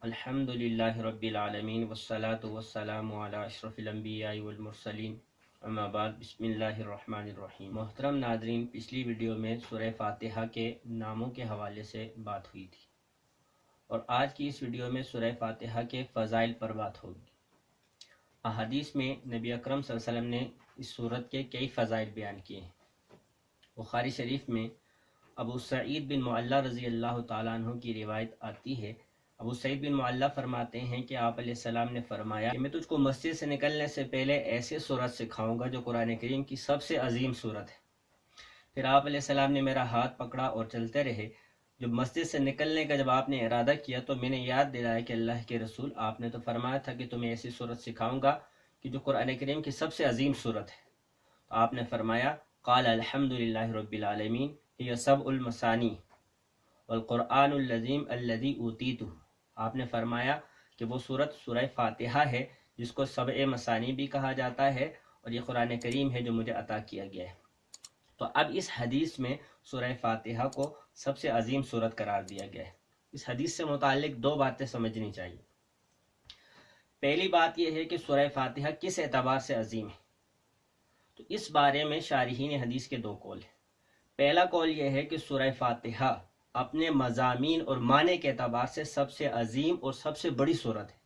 الحمدللہ رب العالمین والصلاة والسلام علی اشرف الانبیاء والمرسلین اما بعد بسم اللہ الرحمن الرحیم۔ محترم ناظرین، پچھلی ویڈیو میں سورہ فاتحہ کے ناموں کے حوالے سے بات ہوئی تھی اور آج کی اس ویڈیو میں سورہ فاتحہ کے فضائل پر بات ہوگی۔ احادیث میں نبی اکرم صلی اللہ علیہ وسلم نے اس سورت کے کئی فضائل بیان کیے ہیں۔ بخاری شریف میں ابو سعید بن معلہ رضی اللہ تعالیٰ عنہ کی روایت آتی ہے۔ ابو سعید بن معلہ فرماتے ہیں کہ آپ علیہ السلام نے فرمایا کہ میں تجھ کو مسجد سے نکلنے سے پہلے ایسے سورت سکھاؤں گا جو قرآن کریم کی سب سے عظیم سورت ہے۔ پھر آپ علیہ السلام نے میرا ہاتھ پکڑا اور چلتے رہے۔ جب مسجد سے نکلنے کا جب آپ نے ارادہ کیا تو میں نے یاد دلایا کہ اللہ کے رسول، آپ نے تو فرمایا تھا کہ تمہیں ایسی سورت سکھاؤں گا کہ جو قرآن کریم کی سب سے عظیم سورت ہے۔ تو آپ نے فرمایا قال الحمدللہ رب العالمین ہی سبع المثانی والقرآن العظیم الذی اوتیتہ۔ آپ نے فرمایا کہ وہ سورت سورہ فاتحہ ہے جس کو سبع مثانی بھی کہا جاتا ہے، اور یہ قرآن کریم ہے جو مجھے عطا کیا گیا ہے۔ تو اب اس حدیث میں سورہ فاتحہ کو سب سے عظیم سورت قرار دیا گیا ہے۔ اس حدیث سے متعلق دو باتیں سمجھنی چاہیے۔ پہلی بات یہ ہے کہ سورہ فاتحہ کس اعتبار سے عظیم ہے، تو اس بارے میں شارحین حدیث کے دو قول ہیں۔ پہلا قول یہ ہے کہ سورہ فاتحہ اپنے مضامین اور معنی کے اعتبار سے سب سے عظیم اور سب سے بڑی سورت ہے۔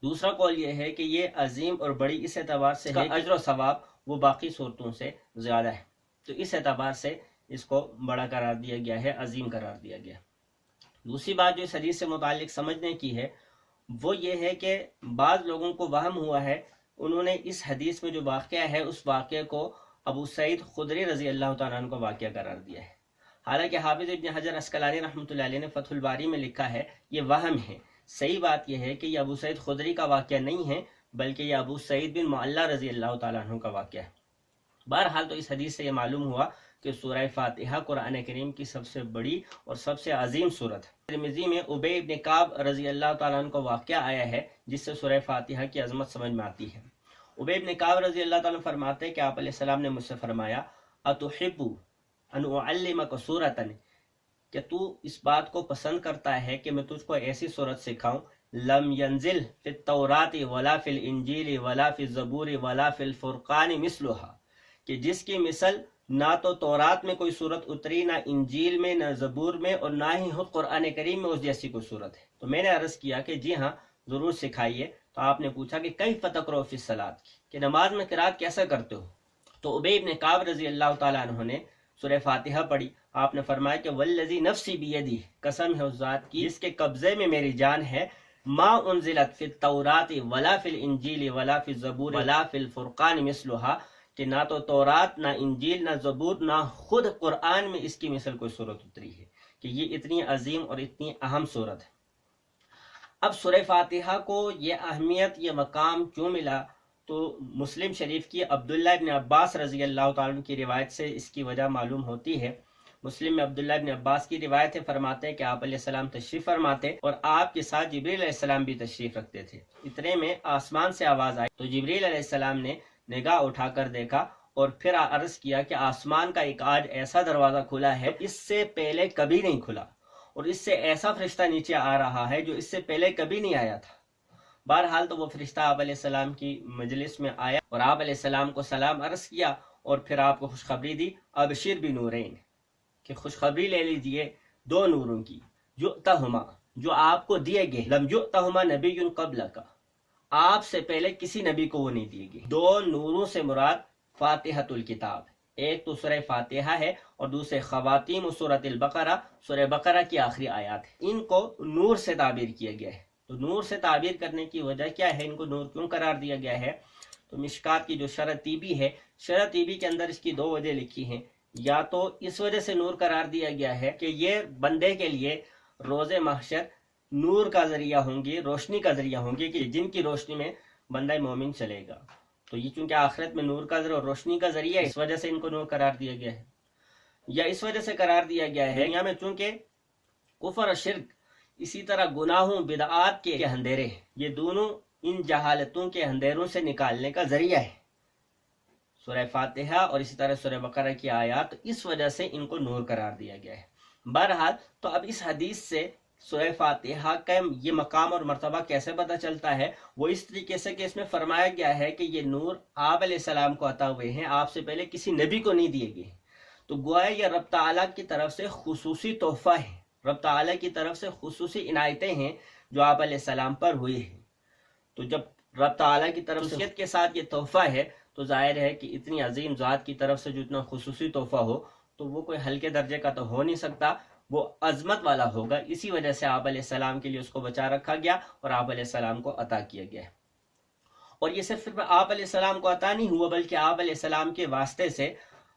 دوسرا قول یہ ہے کہ یہ عظیم اور بڑی اس اعتبار سے ہے کہ اجر و ثواب وہ باقی صورتوں سے زیادہ ہے، تو اس اعتبار سے اس کو بڑا قرار دیا گیا ہے، عظیم قرار دیا گیا ہے۔ دوسری بات جو اس حدیث سے متعلق سمجھنے کی ہے وہ یہ ہے کہ بعض لوگوں کو وہم ہوا ہے، انہوں نے اس حدیث میں جو واقعہ ہے اس واقعے کو ابو سعید خدری رضی اللہ تعالیٰ عنہ کو واقعہ قرار دیا ہے۔ حالانکہ حافظ ابن حجر عسقلانی رحمۃ اللہ علیہ نے فتح الباری میں لکھا ہے یہ وہم ہے۔ صحیح بات یہ ہے کہ یہ ابو سعید خدری کا واقعہ نہیں ہے، بلکہ یہ ابو سعید بن معلہ رضی اللہ تعالیٰ عنہ کا واقعہ ہے۔ بہرحال تو اس حدیث سے یہ معلوم ہوا کہ سورہ فاتحہ قرآن کریم کی سب سے بڑی اور سب سے عظیم سورت ہے۔ ترمذی میں ابی بن کعب رضی اللہ تعالیٰ عنہ کو واقعہ آیا ہے جس سے سورہ فاتحہ کی عظمت سمجھ میں آتی ہے۔ ابی بن کعب رضی اللہ تعالیٰ عنہ فرماتے ہیں کہ آپ علیہ السلام نے مجھ سے فرمایا اتحب ان اعلمک سورۃ، کہ تو اس بات کو پسند کرتا ہے کہ میں تجھ کو ایسی سورت سکھاؤں لم ینزل فی التوراۃ ولا فی الانجیل ولا فی الزبور ولا فی الفرقان مثلھا، کہ جس کی مثل نہ تو تورات میں کوئی صورت اتری، نہ انجیل میں، نہ زبور میں، اور نہ ہی خود قرآن کریم میں اس جیسی کوئی صورت ہے۔ تو میں نے عرض کیا کہ جی ہاں ضرور سکھائیے۔ تو آپ نے پوچھا کہ کیف تقرؤ فی الصلاۃ، کہ نماز میں قرات کیسا کرتے ہو؟ تو ابی بن کعب رضی اللہ تعالیٰ عنہ نے سورہ فاتحہ پڑھی۔ آپ نے فرمایا کہ والذی نفسی بیدی، قسم ہے اس ذات کی جس کے قبضے میں میری جان ہے، ما انزلت فی التوراۃ ولا فی الانجیل ولا فی الزبور ولا فی الفرقان مثلھا، کہ نہ تو تورات، نہ انجیل، نہ زبور، نہ خود قرآن میں اس کی مثل کوئی صورت اتری ہے، کہ یہ اتنی عظیم اور اتنی اہم صورت ہے۔ اب سورہ فاتحہ کو یہ اہمیت، یہ مقام کیوں ملا؟ تو مسلم شریف کی عبداللہ ابن عباس رضی اللہ تعالیٰ عنہ کی روایت سے اس کی وجہ معلوم ہوتی ہے۔ مسلم میں عبداللہ ابن عباس کی روایت ہے، فرماتے ہیں کہ آپ علیہ السلام تشریف فرماتے اور آپ کے ساتھ جبریل علیہ السلام بھی تشریف رکھتے تھے۔ اتنے میں آسمان سے آواز آئی تو جبریل علیہ السلام نے نگاہ اٹھا کر دیکھا اور پھر عرض کیا کہ آسمان کا ایک آج ایسا دروازہ کھلا ہے اس سے پہلے کبھی نہیں کھلا، اور اس سے ایسا فرشتہ نیچے آ رہا ہے جو اس سے پہلے کبھی نہیں آیا تھا۔ بہرحال تو وہ فرشتہ آپ علیہ السلام کی مجلس میں آیا اور آپ علیہ السلام کو سلام عرض کیا اور پھر آپ کو خوشخبری دی، ابشر بنورین، کہ خوشخبری لے لیجئے دو نوروں کی، یؤتہما، جو آپ کو دیے گئے، لم یؤتہما نبی قبلک، آپ سے پہلے کسی نبی کو وہ نہیں دیے گئے۔ دو نوروں سے مراد فاتحۃ الکتاب، ایک تو سورہ فاتحہ ہے اور دوسرے خواتیم سورۃ البقرہ، سورہ بقرہ کی آخری آیات ہیں۔ ان کو نور سے تعبیر کیا گیا ہے۔ تو نور سے تعبیر کرنے کی وجہ کیا ہے، ان کو نور کیوں قرار دیا گیا ہے؟ تو مشکات کی جو شرح طیبی ہے، شرح طیبی کے اندر اس کی دو وجہ لکھی ہیں۔ یا تو اس وجہ سے نور قرار دیا گیا ہے کہ یہ بندے کے لیے روز محشر نور کا ذریعہ ہوں گی، روشنی کا ذریعہ ہوں گی، کہ جن کی روشنی میں بندہ مومن چلے گا۔ تو یہ چونکہ آخرت میں نور کا ذریعہ اور روشنی کا ذریعہ ہے، اس وجہ سے ان کو نور قرار دیا گیا ہے۔ یا اس وجہ سے قرار دیا گیا ہے دنیا میں چونکہ کفر اور شرک، اسی طرح گناہوں، بدعات کے اندھیرے، یہ دونوں ان جہالتوں کے اندھیروں سے نکالنے کا ذریعہ ہے، سورہ فاتحہ اور اسی طرح سورہ بقرہ کی آیات، اس وجہ سے ان کو نور قرار دیا گیا ہے۔ بہرحال تو اب اس حدیث سے سورہ فاتحہ کا یہ مقام اور مرتبہ کیسے پتہ چلتا ہے؟ وہ اس طریقے سے کہ اس میں فرمایا گیا ہے کہ یہ نور آپ علیہ السلام کو عطا ہوئے ہیں، آپ سے پہلے کسی نبی کو نہیں دیے گئے، تو گویا یہ رب تعالیٰ کی طرف سے خصوصی تحفہ ہے، رب تعالیٰ کی طرف سے خصوصی عنایتیں ہیں جو آپ علیہ السلام پر ہوئی ہیں۔ تو جب رب تعالیٰ کی طرف سے کے ساتھ یہ تحفہ ہے تو ظاہر ہے کہ اتنی عظیم ذات کی طرف سے جو اتنا خصوصی تحفہ ہو تو وہ کوئی ہلکے درجے کا تو ہو نہیں سکتا، وہ عظمت والا ہوگا۔ اسی وجہ سے آپ علیہ السلام کے لیے اس کو بچا رکھا گیا اور آپ علیہ السلام کو عطا کیا گیا۔ اور یہ صرف آپ علیہ السلام کو عطا نہیں ہوا بلکہ آپ علیہ السلام کے واسطے سے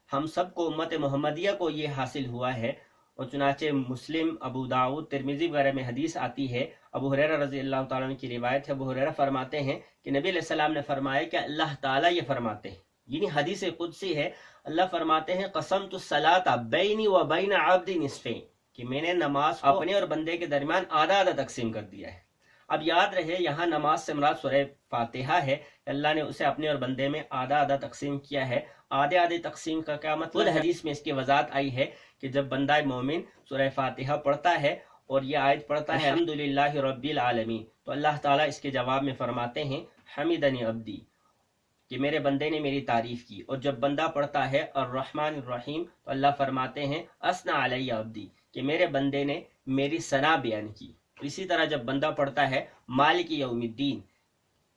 ہم سب کو، امت محمدیہ کو یہ حاصل ہوا ہے۔ اور چنانچہ مسلم، ابو داؤد، ترمذی وغیرہ میں حدیث آتی ہے، ابو ہریرہ رضی اللہ تعالیٰ عنہ کی روایت ہے، ابو ہریرہ فرماتے ہیں کہ نبی علیہ السلام نے فرمایا کہ اللہ تعالیٰ یہ فرماتے ہیں، یعنی حدیث قدسی ہے، اللہ فرماتے ہیں قسمت الصلاۃ بینی و بین عبدی نصفین، کہ میں نے نماز کو اپنے اور بندے کے درمیان آدھا آدھا تقسیم کر دیا ہے۔ اب یاد رہے یہاں نماز سے مراد سورہ فاتحہ ہے، اللہ نے اسے اپنے اور بندے میں آدھا آدھا تقسیم کیا ہے۔ آدھے آدھے تقسیم کا کیا مطلب؟ حدیث میں اس کی وضاحت آئی ہے کہ جب بندہ مومن سورہ فاتحہ پڑھتا ہے اور یہ آیت پڑھتا ہے الحمدللہ رب العالمین، تو اللہ تعالیٰ اس کے جواب میں فرماتے ہیں حمدنی عبدی، کہ میرے بندے نے میری تعریف کی۔ اور جب بندہ پڑھتا ہے الرحمن الرحیم تو اللہ فرماتے ہیں اثنا علی عبدی، کہ میرے بندے نے میری ثنا بیان کی۔ اسی طرح جب بندہ پڑھتا ہے مالک یوم الدین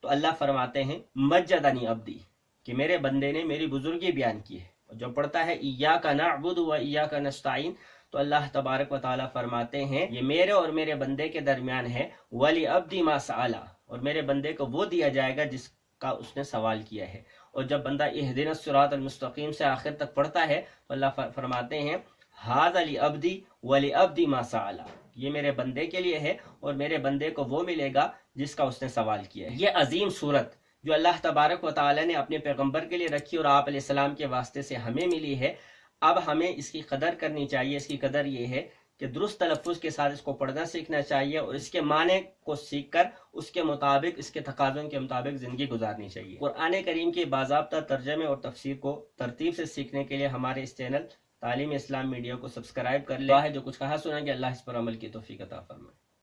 تو اللہ فرماتے ہیں مجدنی عبدی، کہ میرے بندے نے میری بزرگی بیان کی ہے۔ اور جب پڑھتا ہے ایاک نعبد و ایاک نستعین تو اللہ تبارک و تعالیٰ فرماتے ہیں یہ میرے اور میرے بندے کے درمیان ہے، ولی عبدی ما سأل، اور میرے بندے کو وہ دیا جائے گا جس کا اس نے سوال کیا ہے۔ اور جب بندہ اہدنا الصراط المستقیم سے آخر تک پڑھتا ہے تو اللہ فرماتے ہیں ھذا لعبدی ولعبدی ما سأل، یہ میرے بندے کے لیے ہے اور میرے بندے کو وہ ملے گا جس کا اس نے سوال کیا ہے۔ یہ عظیم صورت جو اللہ تبارک و تعالی نے اپنے پیغمبر کے لیے رکھی اور آپ علیہ السلام کے واسطے سے ہمیں ملی ہے، اب ہمیں اس کی قدر کرنی چاہیے۔ اس کی قدر یہ ہے کہ درست تلفظ کے ساتھ اس کو پڑھنا سیکھنا چاہیے اور اس کے معنی کو سیکھ کر اس کے مطابق، اس کے تقاضوں کے مطابق زندگی گزارنی چاہیے۔ قرآن کریم کے باضابطہ ترجمے اور تفسیر کو ترتیب سے سیکھنے کے لیے ہمارے اس چینل تعلیم اسلام میڈیا کو سبسکرائب کر لیں۔ جو کچھ کہا سنا کہ اللہ اس پر عمل کی توفیق عطا فرمائے۔